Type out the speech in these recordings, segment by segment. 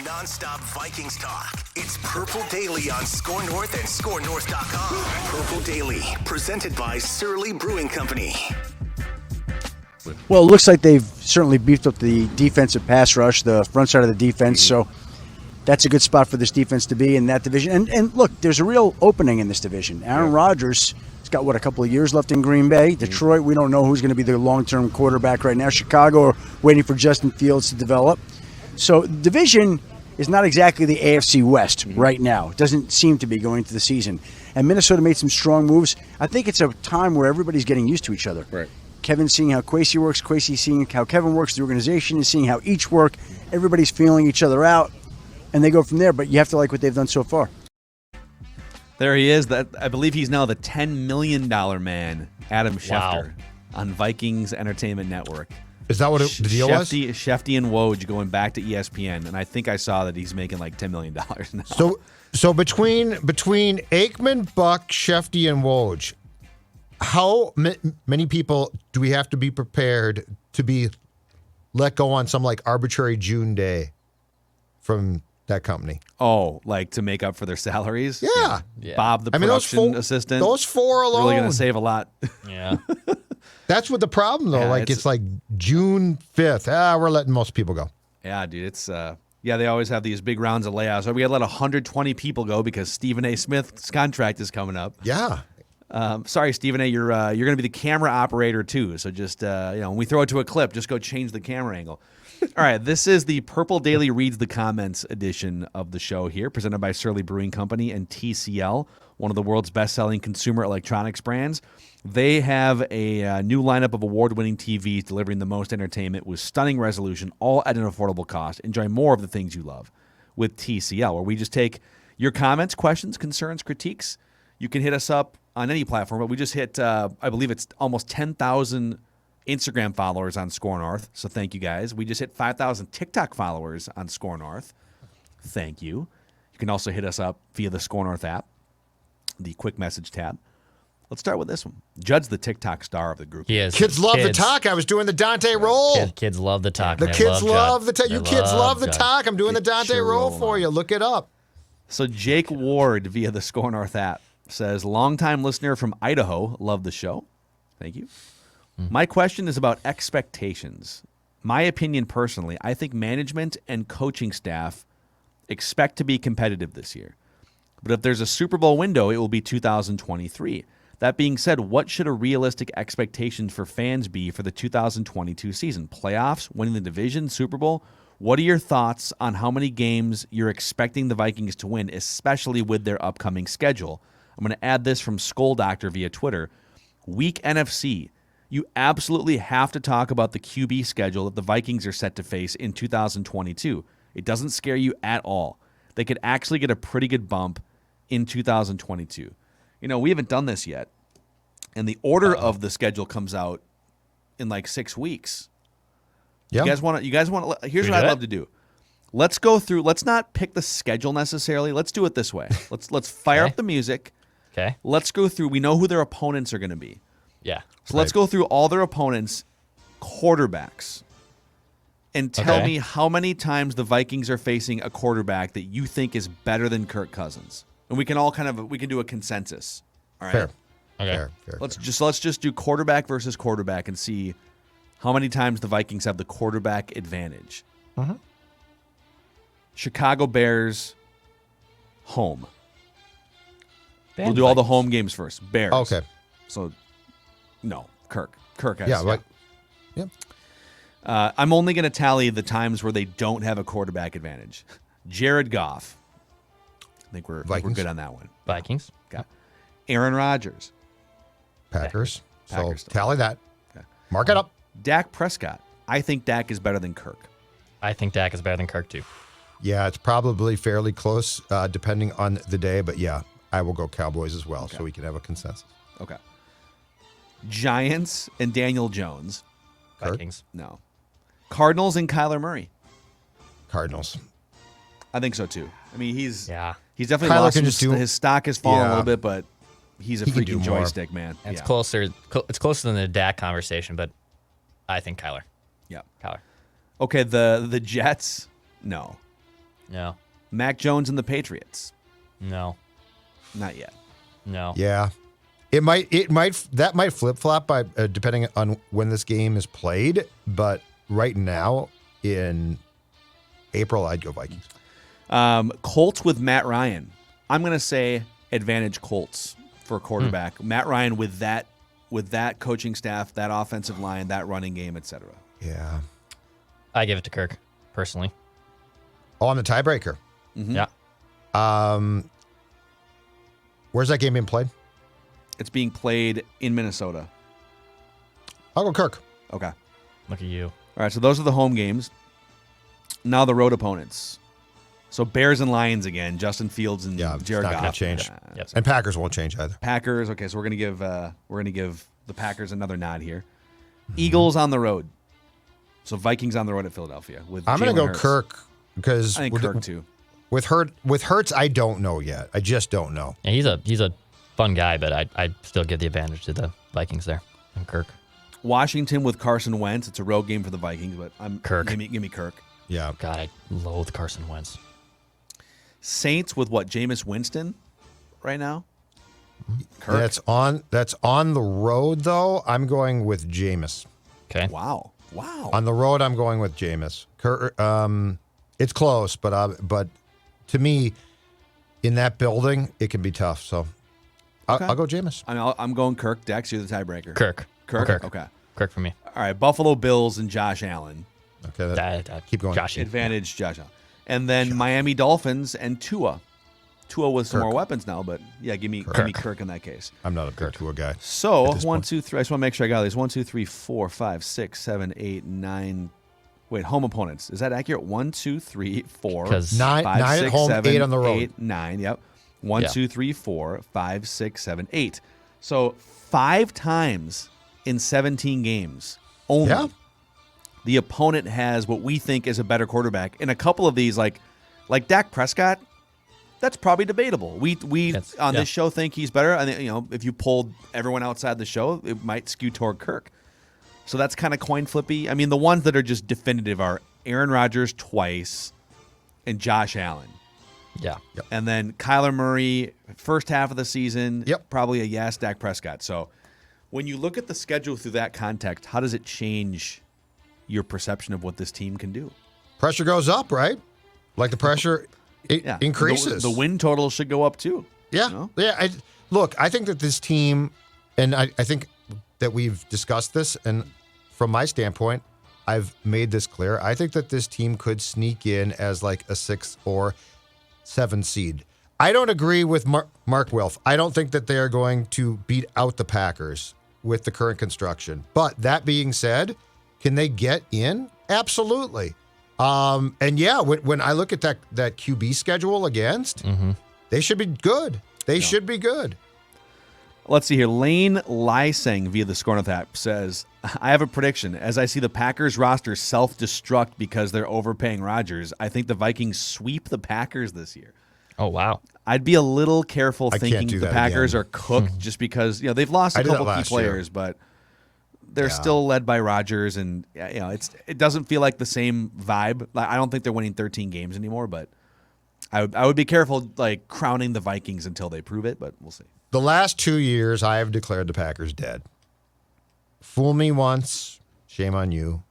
Non-stop Vikings talk. It's Purple Daily on Score North and ScoreNorth.com. Purple Daily, presented by Surly Brewing Company. Well, it looks like they've certainly beefed up the defensive pass rush, the front side of the defense, so that's a good spot for this defense to be in that division. And look, there's a real opening in this division. Aaron Rodgers has got, a couple of years left in Green Bay. Detroit, we don't know who's going to be the long-term quarterback right now. Chicago are waiting for Justin Fields to develop. So the division is not exactly the AFC West right now. It doesn't seem to be going into the season. And Minnesota made some strong moves. I think it's a time where everybody's getting used to each other. Right. Kevin's seeing how Kwesi works. Kwesi's seeing how Kevin works. The organization is seeing how each work. Everybody's feeling each other out. And they go from there. But you have to like what they've done so far. There he is. I believe he's now the $10 million man, Adam Schefter, on Vikings Entertainment Network. Is that what the deal was? Shefty and Woj going back to ESPN, and I think I saw that he's making like $10 million now. So between Aikman, Buck, Shefty, and Woj, how many people do we have to be prepared to be let go on some like arbitrary June day from that company? Oh, like to make up for their salaries? Yeah. Bob, the production assistant. Those four alone. Really going to save a lot. Yeah. That's what the problem, though. Yeah, it's like June 5th. We're letting most people go. Yeah, dude. It's they always have these big rounds of layoffs. So we got to let 120 people go because Stephen A. Smith's contract is coming up. Yeah. Sorry, Stephen A. You're going to be the camera operator too. So just when we throw it to a clip, just go change the camera angle. All right, this is the Purple Daily Reads the Comments edition of the show here, presented by Surly Brewing Company and TCL, one of the world's best-selling consumer electronics brands. They have a new lineup of award-winning TVs delivering the most entertainment with stunning resolution, all at an affordable cost. Enjoy more of the things you love with TCL, where we just take your comments, questions, concerns, critiques. You can hit us up on any platform, but we just hit, I believe it's almost 10,000 Instagram followers on Score North, so thank you guys. We just hit 5,000 TikTok followers on Score North. Thank you. You can also hit us up via the Score North app, the quick message tab. Let's start with this one. Judd's the TikTok star of the group. He is. Kids love the talk. I was doing the Dante roll. Kids love the talk. The kids love the talk. You kids love the talk. I'm doing the Dante roll for you. Look it up. So Jake Ward via the Score North app says, longtime listener from Idaho, love the show. Thank you. My question is about expectations. My opinion personally, I think management and coaching staff expect to be competitive this year. But if there's a Super Bowl window, it will be 2023. That being said, what should a realistic expectation for fans be for the 2022 season? Playoffs, winning the division, Super Bowl? What are your thoughts on how many games you're expecting the Vikings to win, especially with their upcoming schedule? I'm going to add this from Skull Doctor via Twitter. Weak NFC. You absolutely have to talk about the QB schedule that the Vikings are set to face in 2022. It doesn't scare you at all. They could actually get a pretty good bump in 2022. We haven't done this yet. And the order of the schedule comes out in like 6 weeks. Yeah. You guys want to here's what I'd love to do. Let's go through, let's not pick the schedule necessarily. Let's do it this way. Let's fire up the music. Okay. Let's go through. We know who their opponents are going to be. Yeah. So let's go through all their opponents' quarterbacks and tell me how many times the Vikings are facing a quarterback that you think is better than Kirk Cousins. And we can all we can do a consensus. All right. Fair. Okay. Fair. Let's just do quarterback versus quarterback and see how many times the Vikings have the quarterback advantage. Uh-huh. Chicago Bears home. Bad We'll do all the Vikings. home games first. Bears. Okay. So no, Kirk has. Yeah. Right. Yep. I'm only going to tally the times where they don't have a quarterback advantage. Jared Goff. I think we're good on that one. Vikings. Okay. Aaron Rodgers. Packers. Packers. So tally that. Okay. Mark it up. Dak Prescott. I think Dak is better than Kirk. I think Dak is better than Kirk, too. Yeah, it's probably fairly close depending on the day. But, yeah, I will go Cowboys as well so we can have a consensus. Okay. Giants and Daniel Jones. Vikings. No. Cardinals and Kyler Murray. Cardinals. I think so, too. I mean, he's definitely Kyler lost can just his stock has fallen a little bit, but he's a He can do freaking more. joystick, man. It's closer. It's closer than the Dak conversation, but I think Kyler. Yeah. Kyler. Okay, the Jets, no. No. Mac Jones and the Patriots. No. Not yet. No. Yeah. That might flip-flop by depending on when this game is played, but right now in April I'd go Vikings. Colts with Matt Ryan. I'm going to say advantage Colts for quarterback. Matt Ryan with that coaching staff, that offensive line, that running game, etc. Yeah. I give it to Kirk, personally. Oh, I'm the tiebreaker. Yeah. Where's that game being played? It's being played in Minnesota. I'll go Kirk. Okay. Look at you. All right, so those are the home games. Now the road opponents. So Bears and Lions again. Justin Fields and Yeah, it's Jared not Goff. going to change. Yes. And Packers won't change either. Packers. Okay, so we're gonna give the Packers another nod here. Eagles on the road. So Vikings on the road at Philadelphia. With I'm going to Jalen go Hurts. Kirk because I think Kirk too. With Hurts, I don't know yet. I just don't know. Yeah, he's a fun guy, but I'd still give the advantage to the Vikings there. And Kirk. Washington with Carson Wentz. It's a road game for the Vikings, but I'm Kirk. Give me Kirk. Yeah. God, I loathe Carson Wentz. Saints with what? Jameis Winston right now? Kirk. That's on the road though. I'm going with Jameis. Okay. Wow. On the road, I'm going with Jameis. It's close, but to me, in that building, it can be tough. So I'll go Jameis. I'm going Kirk. Dex, you're the tiebreaker. Kirk. Okay. Kirk for me. All right. Buffalo Bills and Josh Allen. Okay, keep going. Josh. Advantage Josh Allen. And then Miami Dolphins and Tua. Tua with some more weapons now, but yeah, give me Kirk in that case. I'm not a big Tua guy. So this 1, point. 2, 3. I just want to make sure I got these. 1, 2, 3, 4, 5, 6, 7, 8, 9. Wait, home opponents. Is that accurate? 1, 2, 3, 4, 'Cause 5, nine at 6, home, 7, 8 on the road. 8, 9. Yep. 1, Yeah. 2, 3, 4, 5, 6, 7, 8. So 5 times in 17 games only. Yeah. The opponent has what we think is a better quarterback. In a couple of these, like Dak Prescott, that's probably debatable. We this show think he's better. I think, if you pulled everyone outside the show, it might skew toward Kirk. So that's kind of coin flippy. I mean, the ones that are just definitive are Aaron Rodgers twice and Josh Allen. Yeah. And then Kyler Murray, first half of the season, Yep. probably a yes, Dak Prescott. So when you look at the schedule through that context, how does it change your perception of what this team can do? Pressure goes up, right? Like the pressure increases. The win total should go up too. Yeah. You know? Yeah. I think that this team, and I think that we've discussed this, and from my standpoint, I've made this clear. I think that this team could sneak in as like a 6 or 7 seed. I don't agree with Mark Wilf. I don't think that they are going to beat out the Packers with the current construction. But that being said, can they get in? Absolutely. And yeah, when I look at that QB schedule against, they should be good. They should be good. Let's see here. Lane Lyseng via the Score North app says, I have a prediction. As I see the Packers roster self-destruct because they're overpaying Rodgers, I think the Vikings sweep the Packers this year. Oh, wow. I'd be a little careful I can't thinking do the that Packers again. are cooked just because they've lost I a did that couple key last year. players, but they're still led by Rodgers, and it doesn't feel like the same vibe. I don't think they're winning 13 games anymore, but I would be careful crowning the Vikings until they prove it, but we'll see. The last 2 years, I have declared the Packers dead. Fool me once, shame on you.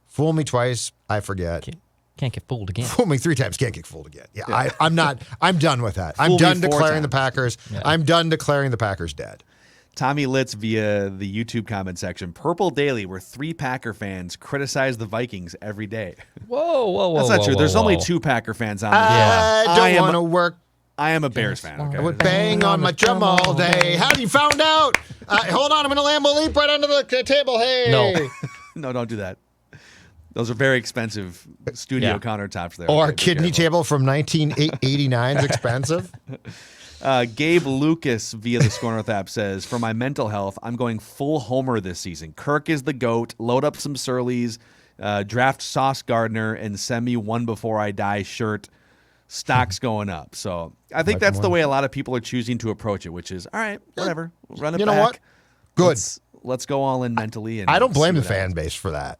Fool me twice, I forget. Can't get fooled again. Fool me 3 times, can't get fooled again. Yeah. I'm done with that. I'm Fool me done 4 declaring the times. Packers. Yeah. I'm done declaring the Packers dead. Tommy Litz via the YouTube comment section. Purple Daily, where 3 Packer fans criticize the Vikings every day. Whoa. That's not true. There's only 2 Packer fans on the show. I don't want to work. I am a Bears fan. Okay. I would bang on my drum all day. How do you found out? Hold on, I'm going to Lambo leap right under the table. Hey. No. No, don't do that. Those are very expensive studio Yeah. countertops there. Or Okay, be kidney careful. table from 1989 is expensive. Gabe Lucas via the Score North app says, for my mental health, I'm going full homer this season. Kirk is the GOAT. Load up some Surleys. Draft Sauce Gardner and send me one before I die shirt. Stock's going up. So I think that's the way a lot of people are choosing to approach it, which is, all right, whatever. We'll run it You back. know what? Good. Let's go all in mentally. And I don't blame see the what fan happens. base for that.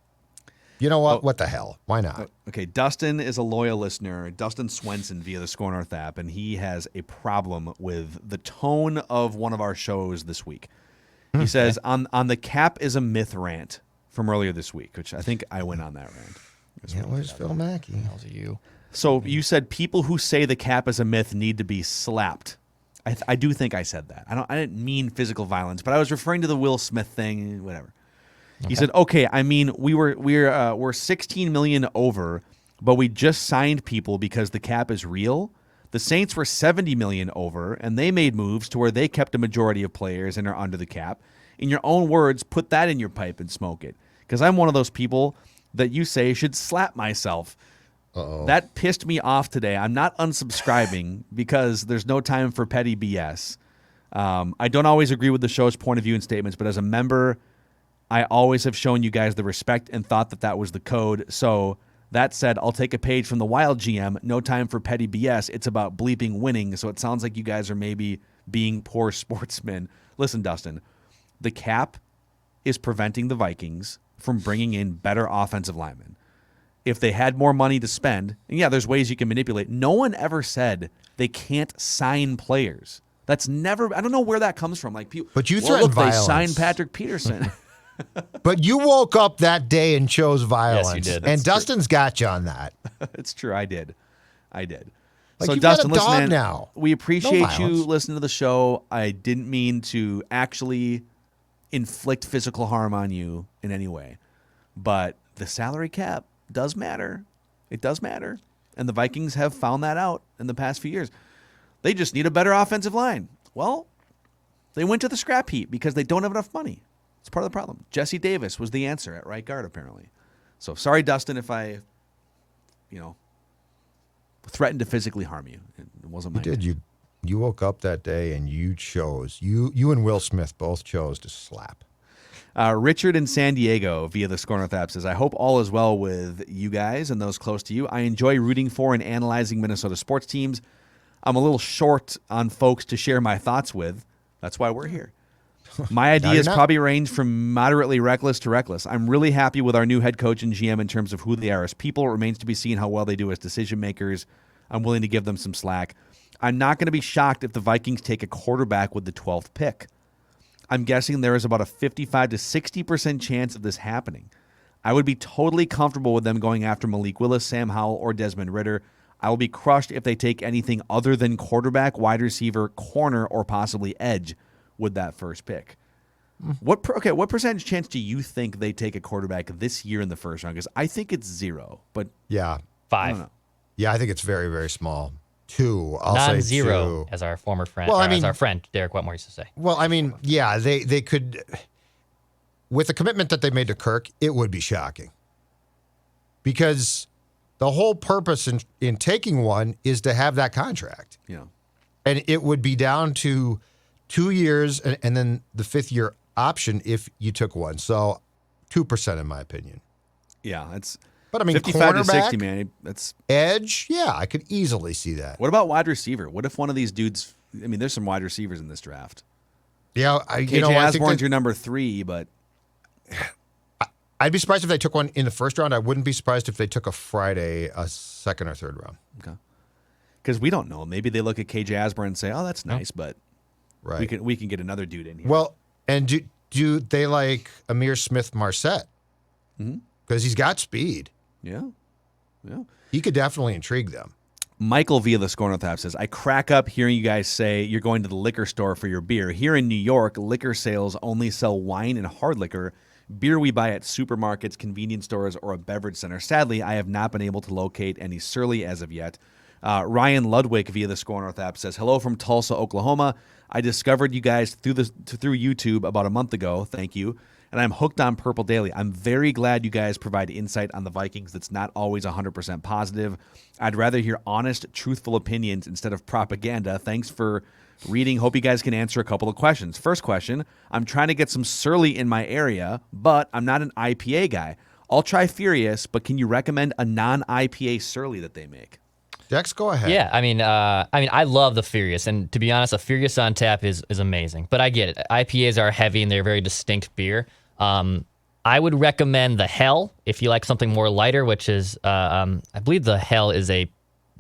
You know what? What the hell? Why not? Okay, Dustin is a loyal listener. Dustin Swenson via the Score North app, and he has a problem with the tone of one of our shows this week. He says, on the cap is a myth rant from earlier this week, which I think I went on that rant. Yeah, where's Phil Mackey? How's you? So you said people who say the cap is a myth need to be slapped. I do think I said that. I didn't mean physical violence, but I was referring to the Will Smith thing, whatever. He said, "Okay, I mean we're 16 million over, but we just signed people because the cap is real. The Saints were 70 million over, and they made moves to where they kept a majority of players and are under the cap. In your own words, put that in your pipe and smoke it. Because I'm one of those people that you say should slap myself." Uh-oh. That pissed me off today. I'm not unsubscribing because there's no time for petty BS. I don't always agree with the show's point of view and statements, but as a member, I always have shown you guys the respect and thought that was the code. So that said, I'll take a page from the Wild GM. No time for petty BS. It's about bleeping winning. So it sounds like you guys are maybe being poor sportsmen. Listen, Dustin, the cap is preventing the Vikings from bringing in better offensive linemen. If they had more money to spend, and yeah, there's ways you can manipulate. No one ever said they can't sign players. That's never. I don't know where that comes from. Like people, but you threatened violence. They signed Patrick Peterson. But you woke up that day and chose violence. Yes, you did. And Dustin's got you on that. It's true. I did. Like, so you've Dustin, got a listen, dog man, now. we appreciate No you violence. listening to the show. I didn't mean to actually inflict physical harm on you in any way, but the salary cap does matter. It does matter. And the Vikings have found that out in the past few years. They just need a better offensive line. Well, they went to the scrap heap because they don't have enough money. It's part of the problem. Jesse Davis was the answer at right guard, apparently. So sorry, Dustin, if I, threatened to physically harm you. It wasn't my You did. You woke up that day and you chose. You and Will Smith both chose to slap. Richard in San Diego via the Score North app says, I hope all is well with you guys and those close to you. I enjoy rooting for and analyzing Minnesota sports teams. I'm a little short on folks to share my thoughts with. That's why we're here. My ideas probably range from moderately reckless to reckless. I'm really happy with our new head coach and GM in terms of who they are as people. It remains to be seen how well they do as decision makers. I'm willing to give them some slack. I'm not going to be shocked if the Vikings take a quarterback with the 12th pick. I'm guessing there is about a 55 to 60% chance of this happening. I would be totally comfortable with them going after Malik Willis, Sam Howell, or Desmond Ridder. I will be crushed if they take anything other than quarterback, wide receiver, corner, or possibly edge with that first pick. What percentage chance do you think they take a quarterback this year in the first round? Because I think it's 0, but yeah, 5. I don't know. Yeah, I think it's very, very small. 2. I'll say Non-zero, 2. as our former friend, Well, as our friend Derek Wetmore used to say. Well, I mean, yeah, they could, with the commitment that they made to Kirk, it would be shocking. Because the whole purpose in taking one is to have that contract. Yeah. And it would be down to 2 years and then the 5th year option if you took one. So 2% in my opinion. Yeah, it's But I mean, 55 to 60, cornerback, man. That's edge, yeah, I could easily see that. What about wide receiver? What if one of these dudes? I mean, there's some wide receivers in this draft. Yeah, KJ I think Osborne's your number 3, but I'd be surprised if they took one in the first round. I wouldn't be surprised if they took a Friday, a second or third round. okay, because we don't know. Maybe they look at KJ Osborne and say, "Oh, that's nice," but Right. we can get another dude in here. Well, and do they like Amir Smith-Marset? Because he's got speed. yeah. He could definitely intrigue them. Michael via the Score North app says, I crack up hearing you guys say you're going to the liquor store for your beer. Here in New York, liquor sales only sell wine and hard liquor. Beer we buy at supermarkets, convenience stores, or a beverage center. Sadly, I have not been able to locate any Surly as of yet. Ryan Ludwig via the Score North app says, hello from Tulsa, Oklahoma. I discovered you guys through YouTube about a month ago. Thank you. And I'm hooked on Purple Daily. I'm very glad you guys provide insight on the Vikings that's not always 100% positive. I'd rather hear honest, truthful opinions instead of propaganda. Thanks for reading. Hope you guys can answer a couple of questions. First question, I'm trying to get some Surly in my area, but I'm not an IPA guy. I'll try Furious, but can you recommend a non-IPA Surly that they make? Dex, go ahead. Yeah, I mean, I love the Furious, and to be honest, a Furious on tap is amazing. But I get it. IPAs are heavy and they're a very distinct beer. I would recommend the Hell if you like something more lighter, which is, I believe the Hell is a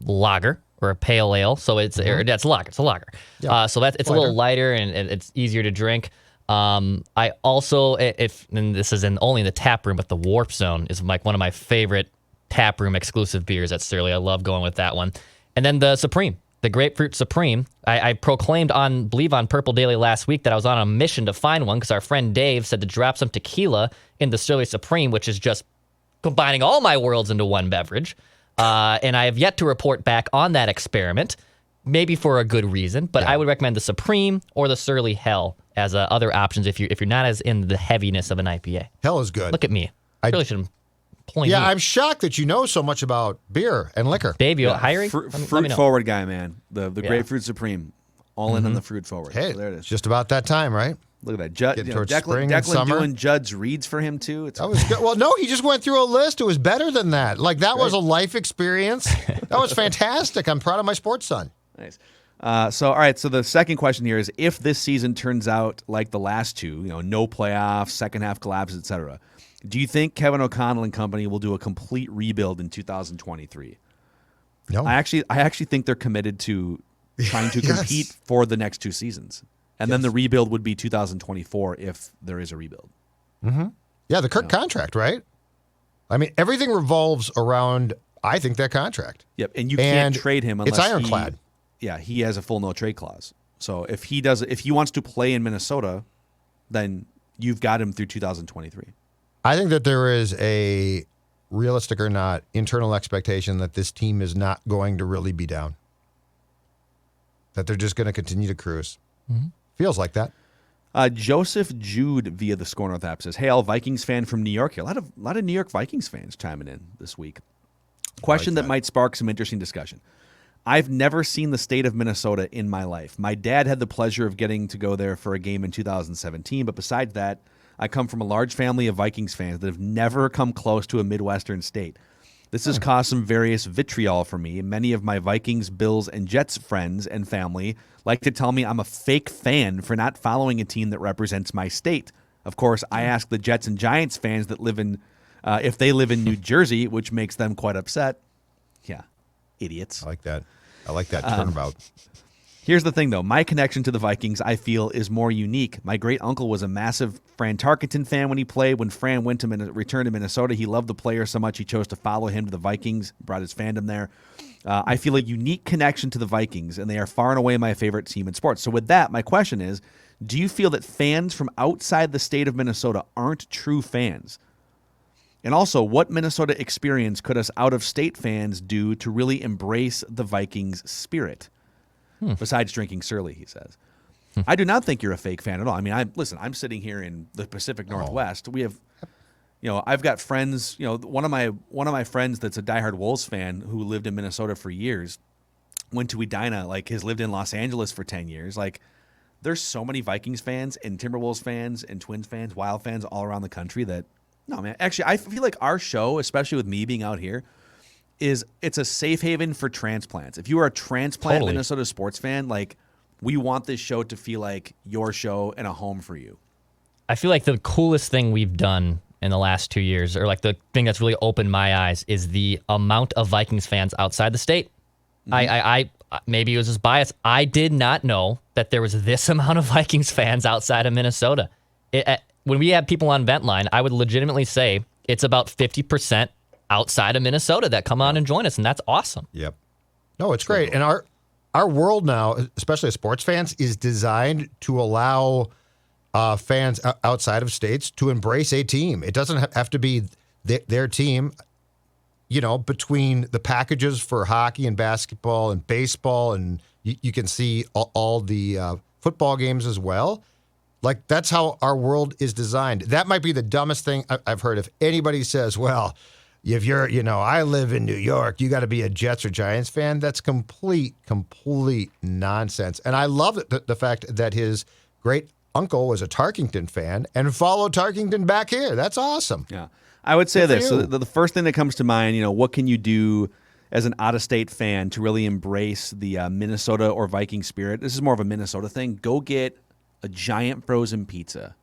lager or a pale ale. So it's a lager. It's a lager. Yeah. So it's a little lighter and it's easier to drink. I also, and this is only in the tap room, but the Warp Zone is like one of my favorite tap room exclusive beers at Surly. I love going with that one. And then the Supreme. The Grapefruit Supreme. I proclaimed on Purple Daily last week that I was on a mission to find one because our friend Dave said to drop some tequila in the Surly Supreme, which is just combining all my worlds into one beverage. And I have yet to report back on that experiment, maybe for a good reason. But I would recommend the Supreme or the Surly Hell as other options if you're not as in the heaviness of an IPA. Hell is good. Look at me. I really should point. Yeah, I'm shocked that you know so much about beer and liquor. Dave, you hiring? Fruit forward guy, man. The Grapefruit Supreme. All in on the fruit forward. Hey, so there it is. It's just about that time, right? Look at that. Getting towards spring and Declan summer. doing Judd's reads for him, too. That was good. Well, no, he just went through a list. It was better than that. Like, that was a life experience. That was fantastic. I'm proud of my sports son. Nice. All right. So the second question here is, if this season turns out like the last two, no playoffs, second half collapses, etc., do you think Kevin O'Connell and company will do a complete rebuild in 2023? No. I actually think they're committed to trying to compete for the next two seasons. And then the rebuild would be 2024 if there is a rebuild. Mm-hmm. Yeah, the Kirk contract, right? I mean, everything revolves around, I think, that contract. Yep, and you can't trade him unless it's ironclad. He has a full no trade clause. So if he wants to play in Minnesota, then you've got him through 2023. I think that there is a, realistic or not, internal expectation that this team is not going to really be down. That they're just going to continue to cruise. Mm-hmm. Feels like that. Joseph Jude via the Score North app says, "Hey, all Vikings fan from New York here. A lot of New York Vikings fans chiming in this week. Question that might spark some interesting discussion. I've never seen the state of Minnesota in my life. My dad had the pleasure of getting to go there for a game in 2017, but besides that, I come from a large family of Vikings fans that have never come close to a Midwestern state. This has caused some various vitriol for me. Many of my Vikings, Bills, and Jets friends and family like to tell me I'm a fake fan for not following a team that represents my state. Of course, I ask the Jets and Giants fans that live in, if they live in New Jersey, which makes them quite upset. Yeah, idiots. I like that turnabout. Here's the thing, though. My connection to the Vikings, I feel, is more unique. My great uncle was a massive Fran Tarkenton fan when he played. When Fran returned to Minnesota, he loved the player so much he chose to follow him to the Vikings, brought his fandom there. I feel a unique connection to the Vikings, and they are far and away my favorite team in sports. So with that, my question is, do you feel that fans from outside the state of Minnesota aren't true fans? And also, what Minnesota experience could us out-of-state fans do to really embrace the Vikings spirit? Besides drinking Surly, he says. I do not think you're a fake fan at all. I mean, I'm sitting here in the Pacific Northwest. We have, I've got friends. One of my friends that's a diehard Wolves fan who lived in Minnesota for years, went to Edina, has lived in Los Angeles for 10 years. There's so many Vikings fans and Timberwolves fans and Twins fans, Wild fans all around the country that, no, man. Actually, I feel like our show, especially with me being out here, it's a safe haven for transplants. If you are a transplant Minnesota sports fan, we want this show to feel like your show and a home for you. I feel like the coolest thing we've done in the last 2 years, or the thing that's really opened my eyes, is the amount of Vikings fans outside the state. Mm-hmm. I maybe it was just bias. I did not know that there was this amount of Vikings fans outside of Minnesota. When we have people on Ventline, I would legitimately say it's about 50% outside of Minnesota that come on and join us, and that's awesome. Yep. No, it's great. And our world now, especially as sports fans, is designed to allow fans outside of states to embrace a team. It doesn't have to be their team. Between the packages for hockey and basketball and baseball, and you can see all the football games as well. That's how our world is designed. That might be the dumbest thing I've heard. If anybody says, well, if you're, I live in New York, you got to be a Jets or Giants fan. That's complete nonsense. And I love the fact that his great uncle was a Tarkington fan and followed Tarkington back here. That's awesome. Yeah. I would say this. So the first thing that comes to mind, what can you do as an out-of-state fan to really embrace the Minnesota or Viking spirit? This is more of a Minnesota thing. Go get a giant frozen pizza.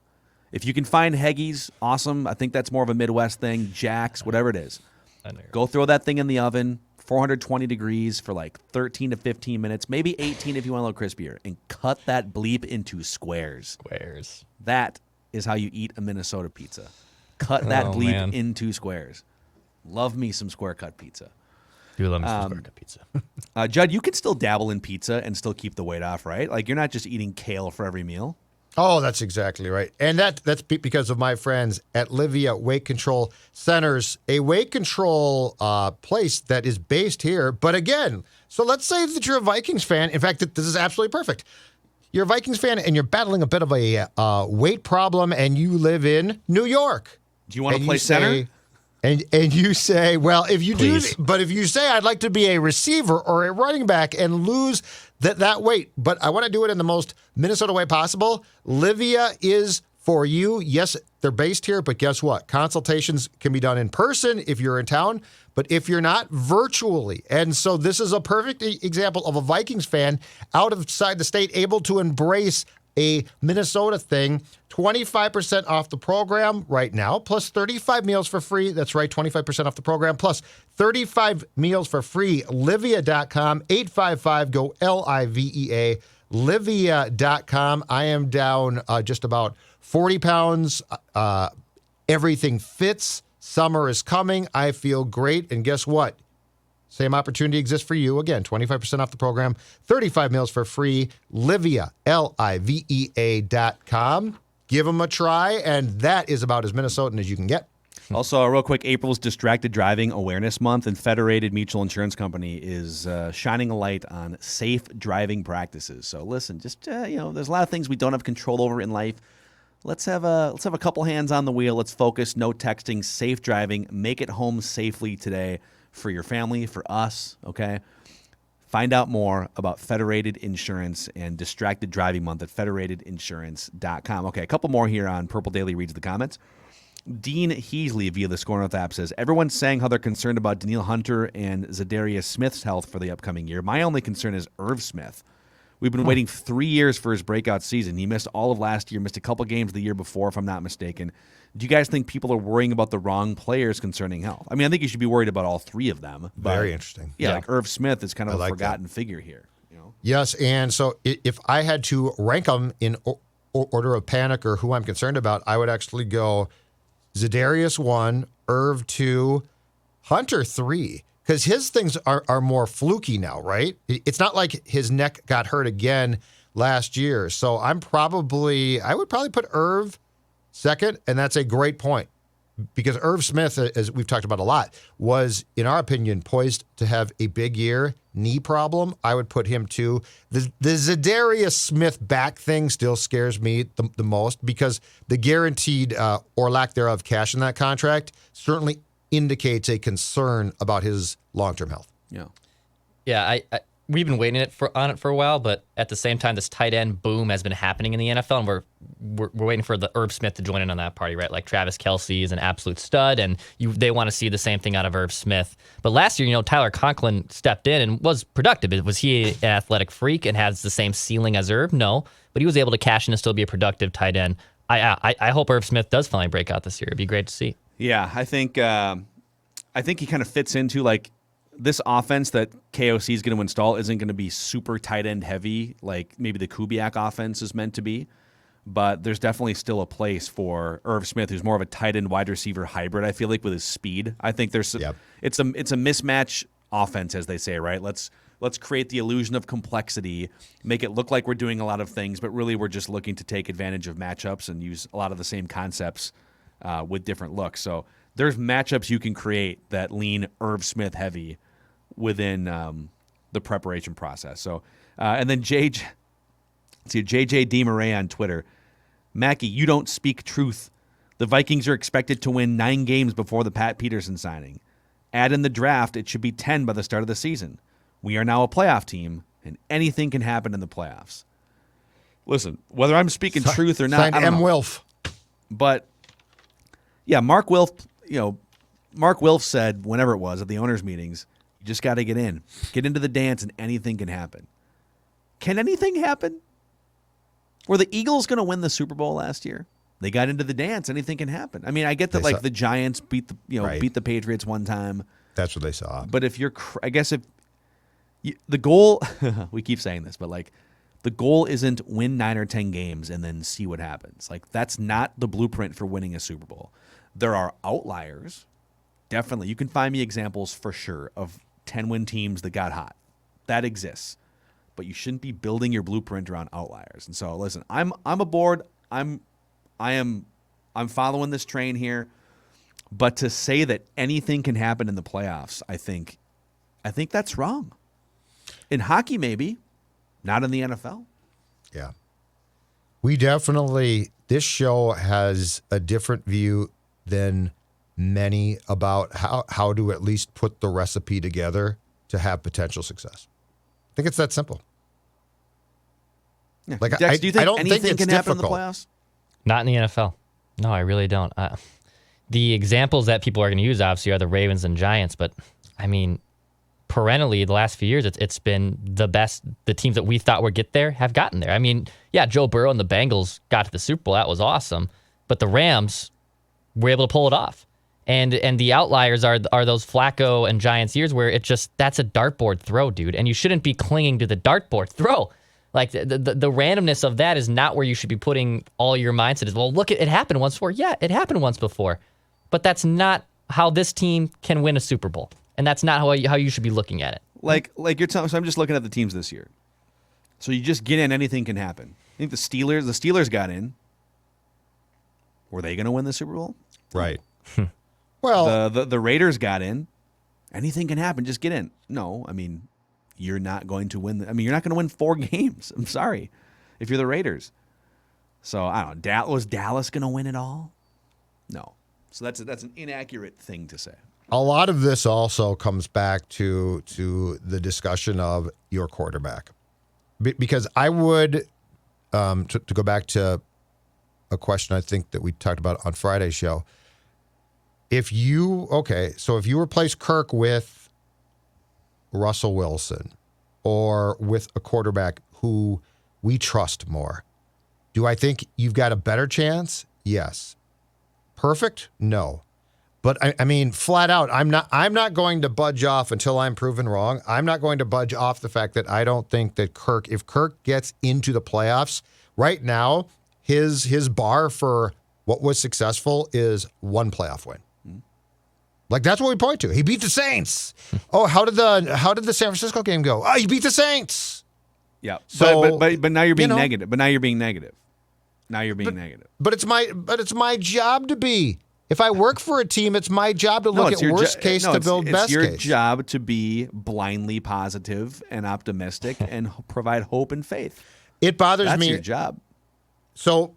If you can find Heggies, awesome. I think that's more of a Midwest thing. Jack's, whatever it is. Go throw that thing in the oven, 420 degrees for like 13 to 15 minutes, maybe 18 if you want a little crispier, and cut that bleep into squares. That is how you eat a Minnesota pizza. Cut that bleep into squares. Love me some square cut pizza. Do love me some square cut pizza. Judd, you can still dabble in pizza and still keep the weight off, right? Like you're not just eating kale for every meal. Oh, that's exactly right. And that's because of my friends at Livia Weight Control Centers, a weight control place that is based here. But again, so let's say that you're a Vikings fan. In fact, this is absolutely perfect. You're a Vikings fan and you're battling a bit of a weight problem and you live in New York. Do you want to play center? And you say, well, if you Please. do, but if you say I'd like to be a receiver or a running back and lose that weight, but I want to do it in the most Minnesota way possible, Livia is for you. Yes, they're based here, but guess what? Consultations can be done in person if you're in town, but if you're not, virtually. And so this is a perfect example of a Vikings fan outside the state able to embrace a Minnesota thing. 25% off the program right now, plus 35 meals for free. That's right, 25% off the program, plus 35 meals for free. Livia.com, 855-GO-LIVEA, Livia.com. I am down just about 40 pounds. Everything fits. Summer is coming. I feel great. And guess what? Same opportunity exists for you. Again, 25% off the program, 35 meals for free. Livia, LIVEA.com. Give them a try, and that is about as Minnesotan as you can get. Also, real quick, April's Distracted Driving Awareness Month, and Federated Mutual Insurance Company is shining a light on safe driving practices. So listen, just there's a lot of things we don't have control over in life. Let's have a couple hands on the wheel. Let's focus. No texting. Safe driving. Make it home safely today for your family, for us. Okay. Find out more about Federated Insurance and Distracted Driving Month at federatedinsurance.com. Okay, a couple more here on Purple Daily Reads the Comments. Dean Heasley via the Score North app says, everyone's saying how they're concerned about Danielle Hunter and Zadarius Smith's health for the upcoming year. My only concern is Irv Smith. We've been waiting 3 years for his breakout season. He missed all of last year, missed a couple games the year before, if I'm not mistaken. Do you guys think people are worrying about the wrong players concerning health? I mean, I think you should be worried about all three of them. But Very interesting. Yeah, like Irv Smith is kind of a forgotten figure here. You know? Yes, and so if I had to rank them in order of panic or who I'm concerned about, I would actually go Zadarius 1, Irv 2, Hunter 3. Because his things are more fluky now, right? It's not like his neck got hurt again last year. So I would probably put Irv second, and that's a great point. Because Irv Smith, as we've talked about a lot, was, in our opinion, poised to have a big year, knee problem. I would put him too. The Zadarius Smith back thing still scares me the most because the guaranteed or lack thereof cash in that contract certainly indicates a concern about his long-term health. Yeah, we've been waiting on it for a while, but at the same time, this tight end boom has been happening in the NFL, and we're waiting for the Irv Smith to join in on that party, right? Like Travis Kelce is an absolute stud, and they want to see the same thing out of Irv Smith. But last year, Tyler Conklin stepped in and was productive. Was he an athletic freak and has the same ceiling as Irv? No, but he was able to cash in and still be a productive tight end. I hope Irv Smith does finally break out this year. It'd be great to see. Yeah, I think he kind of fits into like this offense that KOC is going to install isn't going to be super tight end heavy like maybe the Kubiak offense is meant to be, but there's definitely still a place for Irv Smith, who's more of a tight end wide receiver hybrid. I feel like with his speed, I think it's a mismatch offense, as they say, right? Let's create the illusion of complexity, make it look like we're doing a lot of things, but really we're just looking to take advantage of matchups and use a lot of the same concepts with different looks. So there's matchups you can create that lean Irv Smith heavy within the preparation process. So, and then JJ DeMarais on Twitter, Mackie, you don't speak truth. The Vikings are expected to win 9 games before the Pat Peterson signing. Add in the draft, it should be 10 by the start of the season. We are now a playoff team, and anything can happen in the playoffs. Listen, whether I'm speaking truth or not, I don't know. Wilf. But yeah, Mark Wilf said whenever it was at the owners' meetings, you just got to get into the dance, and anything can happen. Can anything happen? Were the Eagles going to win the Super Bowl last year? They got into the dance. Anything can happen. I mean, I get that the Giants beat the Patriots one time. That's what they saw. But if the goal, we keep saying this, but the goal isn't win 9 or 10 games and then see what happens. That's not the blueprint for winning a Super Bowl. There are outliers. Definitely. You can find me examples for sure of 10-win teams that got hot. That exists. But you shouldn't be building your blueprint around outliers. And so listen, I'm aboard. I'm following this train here. But to say that anything can happen in the playoffs, I think that's wrong. In hockey, maybe. Not in the NFL. Yeah. This show has a different view than many about how to at least put the recipe together to have potential success. I think it's that simple. Yeah. Dex, do you think anything can happen in the playoffs? Not in the NFL. No, I really don't. The examples that people are going to use, obviously, are the Ravens and Giants. But, I mean, perennially, the last few years, it's been the best. The teams that we thought would get there have gotten there. I mean, yeah, Joe Burrow and the Bengals got to the Super Bowl. That was awesome. But the Rams were able to pull it off. And the outliers are those Flacco and Giants years where that's a dartboard throw, dude. And you shouldn't be clinging to the dartboard throw. The randomness of that is not where you should be putting all your mindset. Well, look, it happened once before. Yeah, it happened once before. But that's not how this team can win a Super Bowl. And that's not how you should be looking at it. Like you're telling. So I'm just looking at the teams this year. So you just get in, anything can happen. I think the Steelers got in. Were they going to win the Super Bowl? Right. Well, the Raiders got in. Anything can happen. Just get in. No, I mean, you're not going to win. You're not going to win 4 games. I'm sorry, if you're the Raiders. So I don't know. Was Dallas going to win it all? No. So that's an inaccurate thing to say. A lot of this also comes back to the discussion of your quarterback, because I would to go back to a question I think that we talked about on Friday's show. If you replace Kirk with Russell Wilson or with a quarterback who we trust more, do I think you've got a better chance? Yes. Perfect? No. But I mean, flat out, I'm not going to budge off until I'm proven wrong. I'm not going to budge off the fact that I don't think that if Kirk gets into the playoffs, right now, his bar for what was successful is 1 playoff win. That's what we point to. He beat the Saints. Oh, how did the San Francisco game go? Oh, he beat the Saints. Yeah. So, but now you're being negative. But now you're being negative. But it's my job to be. If I work for a team, it's my job to look at worst case to build best case. It's your job to be blindly positive and optimistic and provide hope and faith. It bothers me. That's your job. So,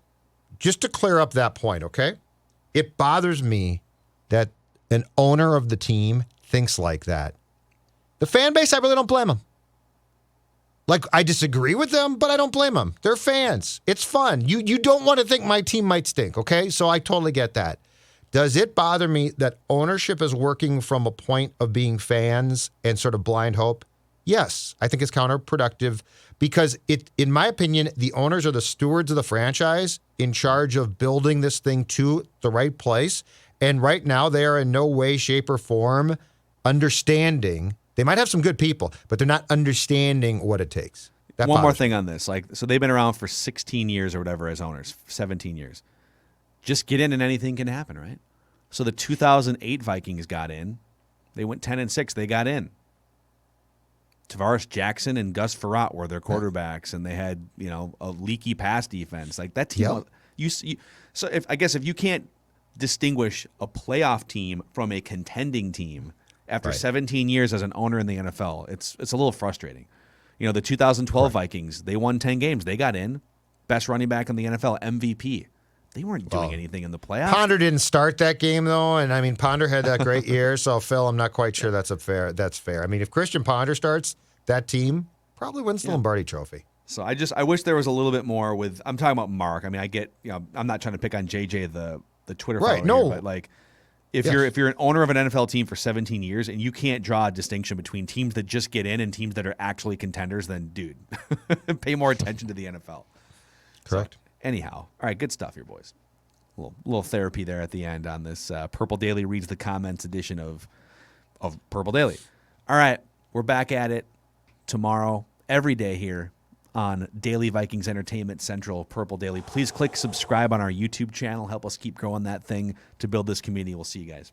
just to clear up that point, okay? It bothers me that an owner of the team thinks like that. The fan base, I really don't blame them. I disagree with them, but I don't blame them. They're fans. It's fun. You don't want to think my team might stink, okay? So I totally get that. Does it bother me that ownership is working from a point of being fans and sort of blind hope? Yes, I think it's counterproductive because in my opinion, the owners are the stewards of the franchise in charge of building this thing to the right place. And right now, they are in no way, shape, or form understanding. They might have some good people, but they're not understanding what it takes. One more thing on this. So they've been around for 16 years or whatever as owners, 17 years. Just get in and anything can happen, right? So the 2008 Vikings got in. They went 10-6. They got in. Tavares Jackson and Gus Frerotte were their quarterbacks, and they had a leaky pass defense. That team. Yep. So if you can't distinguish a playoff team from a contending team after 17 years as an owner in the NFL, it's a little frustrating. The 2012 Vikings, they won 10 games. They got in. Best running back in the NFL, MVP. They weren't doing anything in the playoffs. Ponder didn't start that game, though, and I mean, Ponder had that great year, so Phil, I'm not quite sure that's fair. I mean, if Christian Ponder starts, that team probably wins the Lombardi Trophy. So I wish there was a little bit more with, I'm talking about Mark. I mean, I get, I'm not trying to pick on JJ, the Twitter follower here, but if you're an owner of an NFL team for 17 years and you can't draw a distinction between teams that just get in and teams that are actually contenders, then dude, pay more attention to the NFL. Correct. So, anyhow, all right, good stuff here, boys. little therapy there at the end on this Purple Daily Reads the Comments edition of Purple Daily. All right, we're back at it tomorrow, every day here on Daily Vikings Entertainment Central, Purple Daily. Please click subscribe on our YouTube channel. Help us keep growing that thing to build this community. We'll see you guys.